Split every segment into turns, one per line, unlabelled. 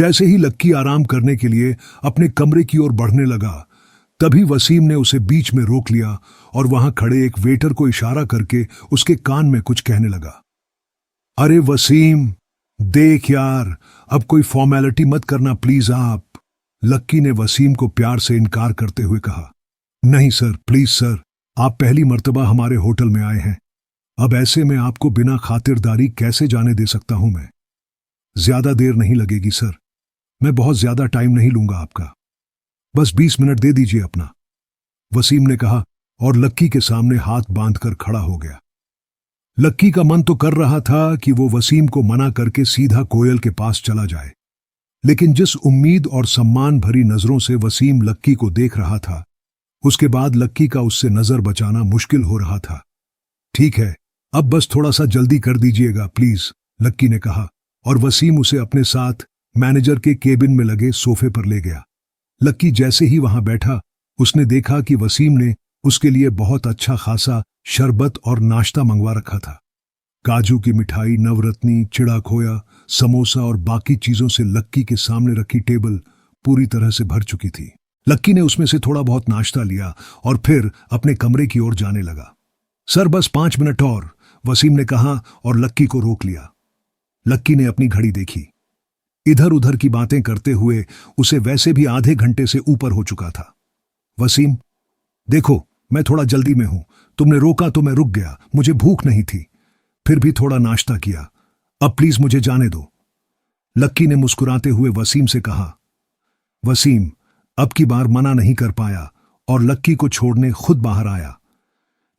जैसे ही लक्की आराम करने के लिए अपने कमरे की ओर बढ़ने लगा, तभी वसीम ने उसे बीच में रोक लिया और वहां खड़े एक वेटर को इशारा करके उसके कान में कुछ कहने लगा। अरे वसीम, देख यार, अब कोई फॉर्मेलिटी मत करना प्लीज आप। लक्की ने वसीम को प्यार से इनकार करते हुए कहा। नहीं सर, प्लीज सर, आप पहली मर्तबा हमारे होटल में आए हैं। अब ऐसे में आपको बिना खातिरदारी कैसे जाने दे सकता हूं मैं। ज्यादा देर नहीं लगेगी सर, मैं बहुत ज्यादा टाइम नहीं लूंगा आपका, बस 20 मिनट दे दीजिए अपना, वसीम ने कहा और लक्की के सामने हाथ बांधकर खड़ा हो गया। लक्की का मन तो कर रहा था कि वो वसीम को मना करके सीधा कोयल के पास चला जाए, लेकिन जिस उम्मीद और सम्मान भरी नजरों से वसीम लक्की को देख रहा था, उसके बाद लक्की का उससे नजर बचाना मुश्किल हो रहा था। ठीक है, अब बस थोड़ा सा जल्दी कर दीजिएगा प्लीज, लक्की ने कहा और वसीम उसे अपने साथ मैनेजर के केबिन में लगे सोफे पर ले गया। लक्की जैसे ही वहां बैठा, उसने देखा कि वसीम ने उसके लिए बहुत अच्छा खासा शरबत और नाश्ता मंगवा रखा था। काजू की मिठाई, नवरत्नी, चिड़ा खोया, समोसा और बाकी चीजों से लक्की के सामने रखी टेबल पूरी तरह से भर चुकी थी। लक्की ने उसमें से थोड़ा बहुत नाश्ता लिया और फिर अपने कमरे की ओर जाने लगा। सर बस 5 मिनट और, वसीम ने कहा और लक्की को रोक लिया। लक्की ने अपनी घड़ी देखी। इधर उधर की बातें करते हुए उसे वैसे भी आधे घंटे से ऊपर हो चुका था। वसीम, देखो मैं थोड़ा जल्दी में हूं, तुमने रोका तो मैं रुक गया, मुझे भूख नहीं थी, फिर भी थोड़ा नाश्ता किया, अब प्लीज मुझे जाने दो, लक्की ने मुस्कुराते हुए वसीम से कहा। वसीम अब की बार मना नहीं कर पाया और लक्की को छोड़ने खुद बाहर आया।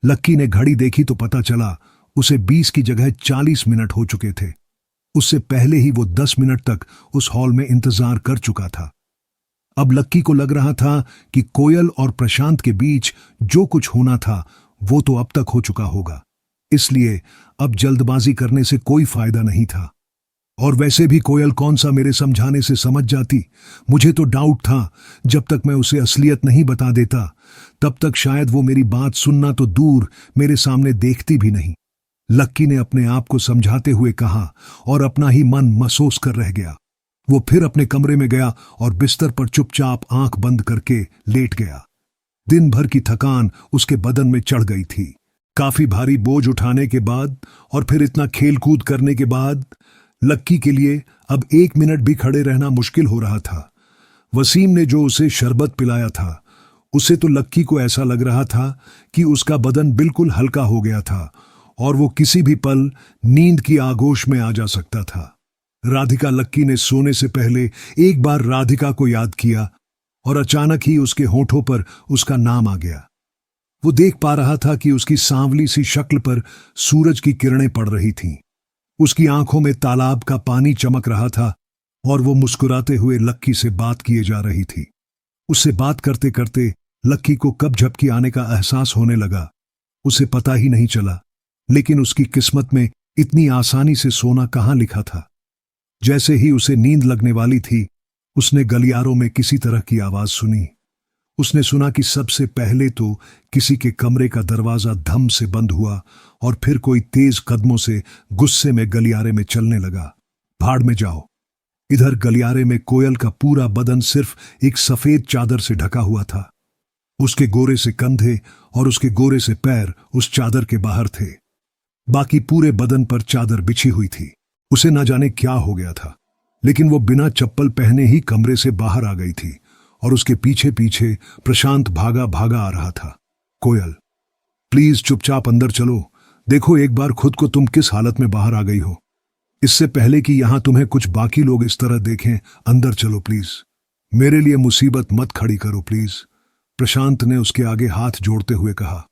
लक्की ने घड़ी देखी तो पता चला उसे 20 की जगह 40 मिनट हो चुके थे। उससे पहले ही वो 10 मिनट तक उस हॉल में इंतजार कर चुका था। अब लक्की को लग रहा था कि कोयल और प्रशांत के बीच जो कुछ होना था वो तो अब तक हो चुका होगा, इसलिए अब जल्दबाजी करने से कोई फायदा नहीं था। और वैसे भी कोयल कौन सा मेरे समझाने से समझ जाती, मुझे तो डाउट था जब तक मैं उसे असलियत नहीं बता देता तब तक शायद वो मेरी बात सुनना तो दूर मेरे सामने देखती भी नहीं, लक्की ने अपने आप को समझाते हुए कहा और अपना ही मन महसूस कर रह गया। वो फिर अपने कमरे में गया और बिस्तर पर चुपचाप आंख बंद करके लेट गया। दिन भर की थकान उसके बदन में चढ़ गई थी। काफी भारी बोझ उठाने के बाद और फिर इतना खेलकूद करने के बाद लक्की के लिए अब 1 मिनट भी खड़े रहना मुश्किल हो रहा था। वसीम ने जो उसे शरबत पिलाया था, उसे तो लक्की को ऐसा लग रहा था कि उसका बदन बिल्कुल हल्का हो गया था और वो किसी भी पल नींद की आगोश में आ जा सकता था। राधिका, लक्की ने सोने से पहले एक बार राधिका को याद किया और अचानक ही उसके होठों पर उसका नाम आ गया। वो देख पा रहा था कि उसकी सांवली सी शक्ल पर सूरज की किरणें पड़ रही थीं। उसकी आंखों में तालाब का पानी चमक रहा था और वो मुस्कुराते हुए लक्की से बात किए जा रही थी। उससे बात करते करते लक्की को कब झपकी आने का एहसास होने लगा, उसे पता ही नहीं चला, लेकिन उसकी किस्मत में इतनी आसानी से सोना कहां लिखा था। जैसे ही उसे नींद लगने वाली थी, उसने गलियारों में किसी तरह की आवाज सुनी। उसने सुना कि सबसे पहले तो किसी के कमरे का दरवाजा धम से बंद हुआ और फिर कोई तेज कदमों से गुस्से में गलियारे में चलने लगा। भाड़ में जाओ। इधर गलियारे में कोयल का पूरा बदन सिर्फ एक सफेद चादर से ढका हुआ था। उसके गोरे से कंधे और उसके गोरे से पैर उस चादर के बाहर थे। बाकी पूरे बदन पर चादर बिछी हुई थी। उसे ना जाने क्या हो गया था, लेकिन वो बिना चप्पल पहने ही कमरे से बाहर आ गई थी और उसके पीछे पीछे प्रशांत भागा भागा आ रहा था। कोयल, प्लीज चुपचाप अंदर चलो, देखो एक बार खुद को तुम किस हालत में बाहर आ गई हो। इससे पहले कि यहां तुम्हें कुछ बाकी लोग इस तरह देखें, अंदर चलो प्लीज, मेरे लिए मुसीबत मत खड़ी करो प्लीज, प्रशांत ने उसके आगे हाथ जोड़ते हुए कहा।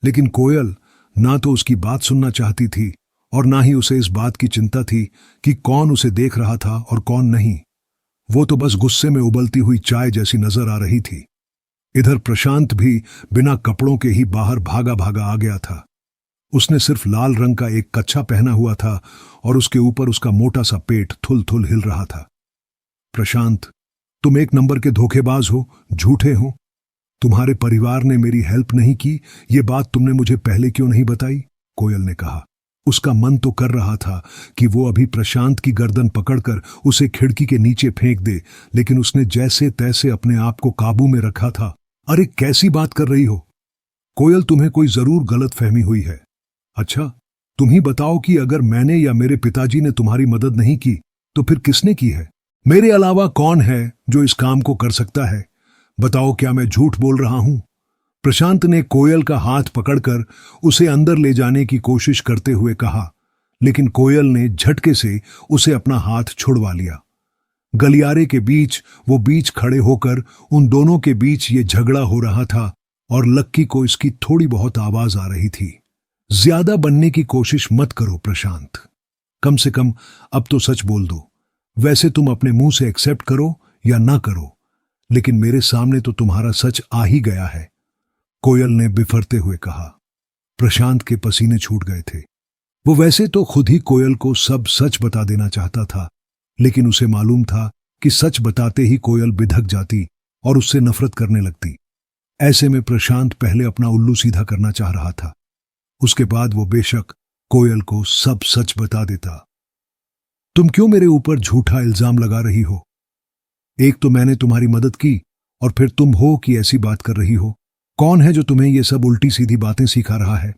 लेकिन कोयल ना तो उसकी बात सुनना चाहती थी और ना ही उसे इस बात की चिंता थी कि कौन उसे देख रहा था और कौन नहीं। वो तो बस गुस्से में उबलती हुई चाय जैसी नजर आ रही थी। इधर प्रशांत भी बिना कपड़ों के ही बाहर भागा भागा आ गया था। उसने सिर्फ लाल रंग का एक कच्छा पहना हुआ था और उसके ऊपर उसका मोटा सा पेट थुल थुल हिल रहा था। प्रशांत, तुम एक नंबर के धोखेबाज हो, झूठे हो। तुम्हारे परिवार ने मेरी हेल्प नहीं की, ये बात तुमने मुझे पहले क्यों नहीं बताई? कोयल ने कहा। उसका मन तो कर रहा था कि वो अभी प्रशांत की गर्दन पकड़कर उसे खिड़की के नीचे फेंक दे, लेकिन उसने जैसे तैसे अपने आप को काबू में रखा था। अरे कैसी बात कर रही हो कोयल, तुम्हें कोई जरूर गलत फहमी हुई है। अच्छा, तुम ही बताओ कि अगर मैंने या मेरे पिताजी ने तुम्हारी मदद नहीं की तो फिर किसने की है? मेरे अलावा कौन है जो इस काम को कर सकता है? बताओ, क्या मैं झूठ बोल रहा हूं? प्रशांत ने कोयल का हाथ पकड़कर उसे अंदर ले जाने की कोशिश करते हुए कहा, लेकिन कोयल ने झटके से उसे अपना हाथ छुड़वा लिया। गलियारे के बीच वो बीच खड़े होकर उन दोनों के बीच ये झगड़ा हो रहा था और लक्की को इसकी थोड़ी बहुत आवाज आ रही थी। ज्यादा बनने की कोशिश मत करो प्रशांत, कम से कम अब तो सच बोल दो। वैसे तुम अपने मुंह से एक्सेप्ट करो या ना करो, लेकिन मेरे सामने तो तुम्हारा सच आ ही गया है, कोयल ने बिफरते हुए कहा। प्रशांत के पसीने छूट गए थे। वो वैसे तो खुद ही कोयल को सब सच बता देना चाहता था, लेकिन उसे मालूम था कि सच बताते ही कोयल बिधक जाती और उससे नफरत करने लगती। ऐसे में प्रशांत पहले अपना उल्लू सीधा करना चाह रहा था, उसके बाद वो बेशक कोयल को सब सच बता देता। तुम क्यों मेरे ऊपर झूठा इल्जाम लगा रही हो? एक तो मैंने तुम्हारी मदद की और फिर तुम हो कि ऐसी बात कर रही हो। कौन है जो तुम्हें ये सब उल्टी सीधी बातें सिखा रहा है?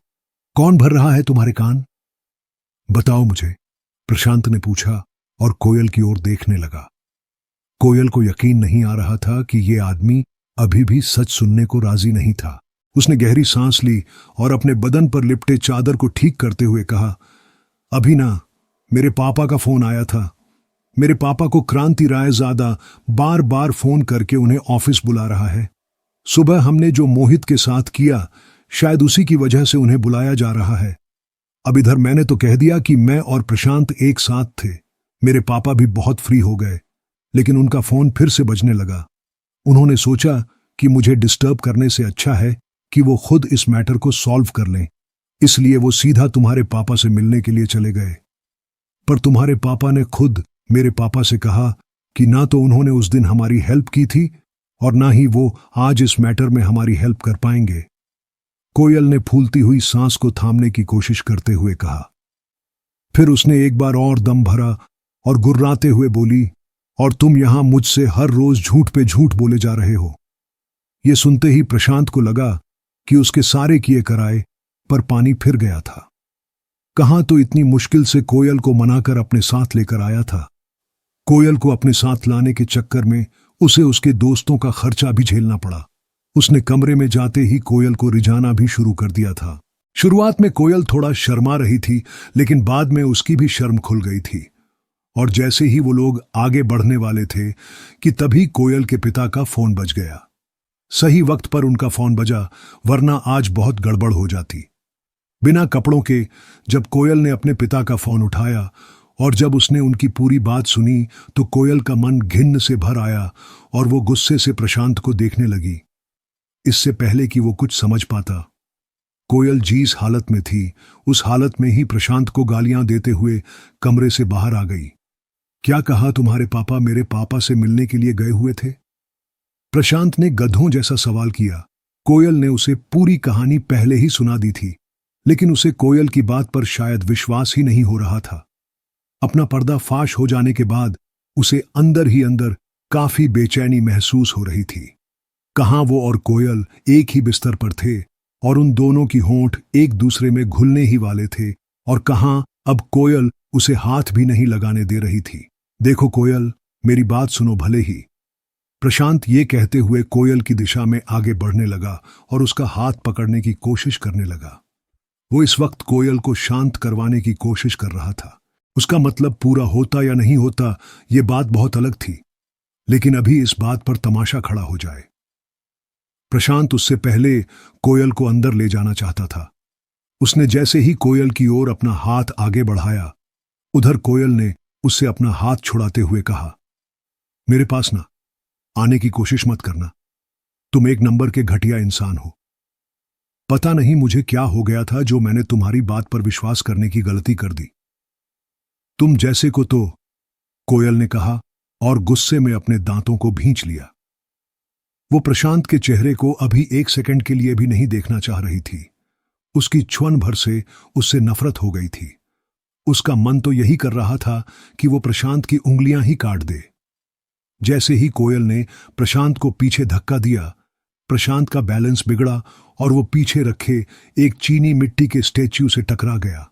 कौन भर रहा है तुम्हारे कान? बताओ मुझे, प्रशांत ने पूछा और कोयल की ओर देखने लगा। कोयल को यकीन नहीं आ रहा था कि ये आदमी अभी भी सच सुनने को राजी नहीं था। उसने गहरी सांस ली और अपने बदन पर लिपटे चादर को ठीक करते हुए कहा, अभी ना, मेरे पापा का फोन आया था। मेरे पापा को क्रांति रायजादा बार बार फोन करके उन्हें ऑफिस बुला रहा है। सुबह हमने जो मोहित के साथ किया, शायद उसी की वजह से उन्हें बुलाया जा रहा है। अब इधर मैंने तो कह दिया कि मैं और प्रशांत एक साथ थे। मेरे पापा भी बहुत फ्री हो गए, लेकिन उनका फोन फिर से बजने लगा। उन्होंने सोचा कि मुझे डिस्टर्ब करने से अच्छा है कि वो खुद इस मैटर को सॉल्व कर लें, इसलिए वो सीधा तुम्हारे पापा से मिलने के लिए चले गए। पर तुम्हारे पापा ने खुद मेरे पापा से कहा कि ना तो उन्होंने उस दिन हमारी हेल्प की थी और ना ही वो आज इस मैटर में हमारी हेल्प कर पाएंगे। कोयल ने फूलती हुई सांस को थामने की कोशिश करते हुए कहा। फिर उसने एक बार और दम भरा और गुर्राते हुए बोली, और तुम यहां मुझसे हर रोज झूठ पे झूठ बोले जा रहे हो। यह सुनते ही प्रशांत को लगा कि उसके सारे किए कराए पर पानी फिर गया था। कहां तो इतनी मुश्किल से कोयल को मनाकर अपने साथ लेकर आया था। कोयल को अपने साथ लाने के चक्कर में उसे उसके दोस्तों का खर्चा भी झेलना पड़ा। उसने कमरे में जाते ही कोयल को रिझाना भी शुरू कर दिया था। शुरुआत में कोयल थोड़ा शर्मा रही थी, लेकिन बाद में उसकी भी शर्म खुल गई थी। और जैसे ही वो लोग आगे बढ़ने वाले थे कि तभी कोयल के पिता का फोन बज गया। सही वक्त पर उनका फोन बजा, वरना आज बहुत गड़बड़ हो जाती। बिना कपड़ों के जब कोयल ने अपने पिता का फोन उठाया और जब उसने उनकी पूरी बात सुनी तो कोयल का मन घिन्न से भर आया और वो गुस्से से प्रशांत को देखने लगी। इससे पहले कि वो कुछ समझ पाता, कोयल जिस हालत में थी उस हालत में ही प्रशांत को गालियां देते हुए कमरे से बाहर आ गई। क्या कहा तुम्हारे पापा मेरे पापा से मिलने के लिए गए हुए थे? प्रशांत ने गधों जैसा सवाल किया। कोयल ने उसे पूरी कहानी पहले ही सुना दी थी, लेकिन उसे कोयल की बात पर शायद विश्वास ही नहीं हो रहा था। अपना पर्दा फाश हो जाने के बाद उसे अंदर ही अंदर काफी बेचैनी महसूस हो रही थी। कहां वो और कोयल एक ही बिस्तर पर थे और उन दोनों की होंठ एक दूसरे में घुलने ही वाले थे, और कहां अब कोयल उसे हाथ भी नहीं लगाने दे रही थी। देखो कोयल, मेरी बात सुनो भले ही। प्रशांत ये कहते हुए कोयल की दिशा में आगे बढ़ने लगा और उसका हाथ पकड़ने की कोशिश करने लगा। वो इस वक्त कोयल को शांत करवाने की कोशिश कर रहा था। उसका मतलब पूरा होता या नहीं होता ये बात बहुत अलग थी, लेकिन अभी इस बात पर तमाशा खड़ा हो जाए। प्रशांत उससे पहले कोयल को अंदर ले जाना चाहता था। उसने जैसे ही कोयल की ओर अपना हाथ आगे बढ़ाया, उधर कोयल ने उससे अपना हाथ छुड़ाते हुए कहा, मेरे पास ना आने की कोशिश मत करना। तुम एक नंबर के घटिया इंसान हो। पता नहीं मुझे क्या हो गया था जो मैंने तुम्हारी बात पर विश्वास करने की गलती कर दी। तुम जैसे को तो, कोयल ने कहा और गुस्से में अपने दांतों को भींच लिया। वो प्रशांत के चेहरे को अभी एक सेकंड के लिए भी नहीं देखना चाह रही थी। उसकी क्षण भर से उससे नफरत हो गई थी। उसका मन तो यही कर रहा था कि वो प्रशांत की उंगलियां ही काट दे। जैसे ही कोयल ने प्रशांत को पीछे धक्का दिया, प्रशांत का बैलेंस बिगड़ा और वो पीछे रखे एक चीनी मिट्टी के स्टैच्यू से टकरा गया।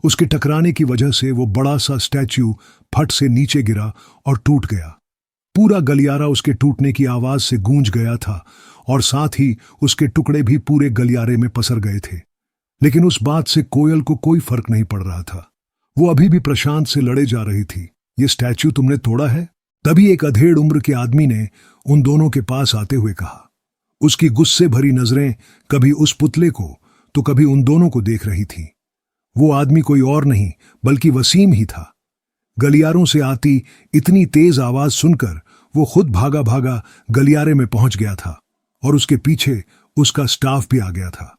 उसके टकराने की वजह से वो बड़ा सा स्टैच्यू फट से नीचे गिरा और टूट गया। पूरा गलियारा उसके टूटने की आवाज से गूंज गया था और साथ ही उसके टुकड़े भी पूरे गलियारे में पसर गए थे। लेकिन उस बात से कोयल को कोई फर्क नहीं पड़ रहा था। वो अभी भी प्रशांत से लड़े जा रही थी। ये स्टैच्यू तुमने तोड़ा है? तभी एक अधेड़ उम्र के आदमी ने उन दोनों के पास आते हुए कहा। उसकी गुस्से भरी नजरें कभी उस पुतले को तो कभी उन दोनों को देख रही थी। वो आदमी कोई और नहीं बल्कि वसीम ही था। गलियारों से आती इतनी तेज आवाज सुनकर वो खुद भागा भागा गलियारे में पहुंच गया था और उसके पीछे उसका स्टाफ भी आ गया था।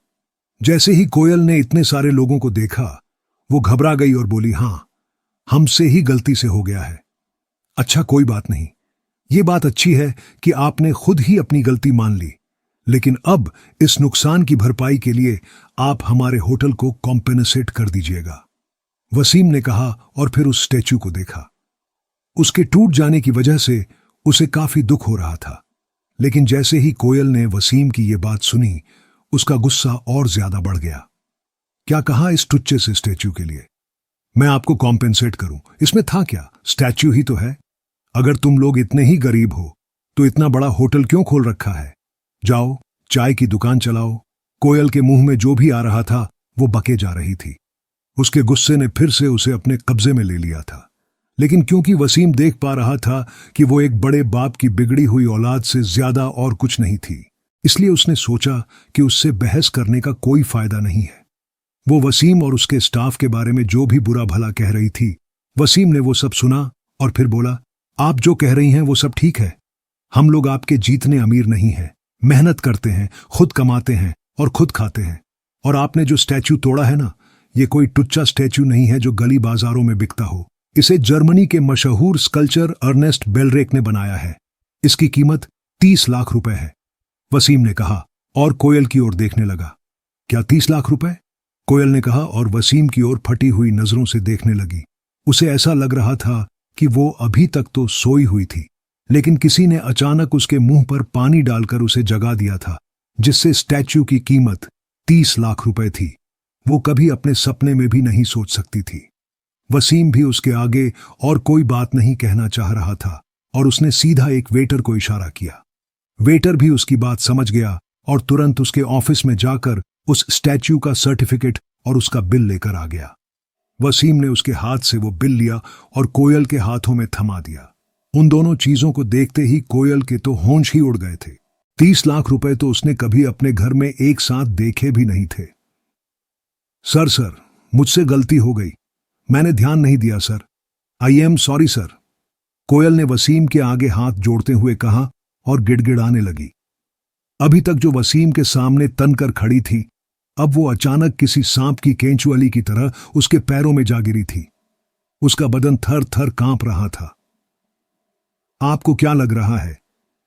जैसे ही कोयल ने इतने सारे लोगों को देखा, वो घबरा गई और बोली, हां, हमसे ही गलती से हो गया है। अच्छा, कोई बात नहीं। ये बात अच्छी है कि आपने खुद ही अपनी गलती मान ली, लेकिन अब इस नुकसान की भरपाई के लिए आप हमारे होटल को कॉम्पेंसेट कर दीजिएगा, वसीम ने कहा और फिर उस स्टैच्यू को देखा। उसके टूट जाने की वजह से उसे काफी दुख हो रहा था, लेकिन जैसे ही कोयल ने वसीम की ये बात सुनी, उसका गुस्सा और ज्यादा बढ़ गया। क्या कहा इस टुच्चे से स्टैच्यू के लिए? मैं आपको कॉम्पेंसेट करूं, इसमें था क्या? स्टैच्यू ही तो है। अगर तुम लोग इतने ही गरीब हो तो इतना बड़ा होटल क्यों खोल रखा है? जाओ, चाय की दुकान चलाओ। कोयल के मुंह में जो भी आ रहा था वो बके जा रही थी। उसके गुस्से ने फिर से उसे अपने कब्जे में ले लिया था, लेकिन क्योंकि वसीम देख पा रहा था कि वो एक बड़े बाप की बिगड़ी हुई औलाद से ज्यादा और कुछ नहीं थी, इसलिए उसने सोचा कि उससे बहस करने का कोई फायदा नहीं है। वो वसीम और उसके स्टाफ के बारे में जो भी बुरा भला कह रही थी, वसीम ने वो सब सुना और फिर बोला, आप जो कह रही हैं वो सब ठीक है। हम लोग आपके जीतने अमीर नहीं हैं, मेहनत करते हैं, खुद कमाते हैं और खुद खाते हैं। और आपने जो स्टैच्यू तोड़ा है ना, ये कोई टुच्चा स्टैच्यू नहीं है जो गली बाजारों में बिकता हो। इसे जर्मनी के मशहूर स्कल्पचर अर्नेस्ट बेलरेक ने बनाया है। इसकी कीमत 30 लाख रुपए है, वसीम ने कहा और कोयल की ओर देखने लगा। क्या 30 लाख रुपए? कोयल ने कहा और वसीम की ओर फटी हुई नजरों से देखने लगी। उसे ऐसा लग रहा था कि वो अभी तक तो सोई हुई थी, लेकिन किसी ने अचानक उसके मुंह पर पानी डालकर उसे जगा दिया था, जिससे स्टैच्यू की कीमत 30 लाख रुपए थी। वो कभी अपने सपने में भी नहीं सोच सकती थी। वसीम भी उसके आगे और कोई बात नहीं कहना चाह रहा था और उसने सीधा एक वेटर को इशारा किया। वेटर भी उसकी बात समझ गया और तुरंत उसके ऑफिस में जाकर उस स्टैच्यू का सर्टिफिकेट और उसका बिल लेकर आ गया। वसीम ने उसके हाथ से वो बिल लिया और कोयल के हाथों में थमा दिया। उन दोनों चीजों को देखते ही कोयल के तो होश ही उड़ गए थे। 30 लाख रुपए तो उसने कभी अपने घर में एक साथ देखे भी नहीं थे। सर, मुझसे गलती हो गई, मैंने ध्यान नहीं दिया sir. I am sorry sir, Koyal ने वसीम के आगे हाथ जोड़ते हुए कहा और गिड़गिड़ाने लगी। अभी तक जो वसीम के सामने तनकर खड़ी थी, अब वो अचानक किसी सांप की केंचुअली की तरह उसके पैरों में जा गिरी थी। उसका बदन थर थर कांप रहा था। आपको क्या लग रहा है,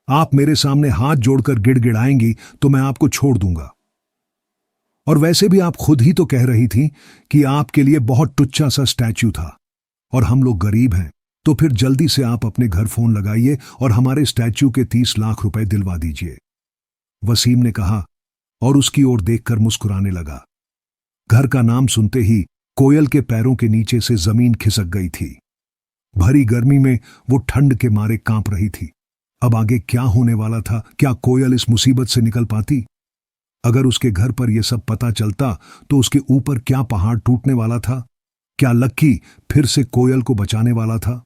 आप मेरे सामने हाथ जोड़कर गिड़गिड़ाएंगी तो मैं आपको छोड़ दूंगा? और वैसे भी आप खुद ही तो कह रही थी कि आपके लिए बहुत टुच्चा सा स्टैच्यू था और हम लोग गरीब हैं, तो फिर जल्दी से आप अपने घर फोन लगाइए और हमारे स्टैच्यू के 30 लाख रुपए दिलवा दीजिए, वसीम ने कहा और उसकी ओर देखकर मुस्कुराने लगा। घर का नाम सुनते ही कोयल के पैरों के नीचे से जमीन खिसक गई थी। भरी गर्मी में वो ठंड के मारे कांप रही थी। अब आगे क्या होने वाला था? क्या कोयल इस मुसीबत से निकल पाती? अगर उसके घर पर यह सब पता चलता तो उसके ऊपर क्या पहाड़ टूटने वाला था? क्या लक्की फिर से कोयल को बचाने वाला था?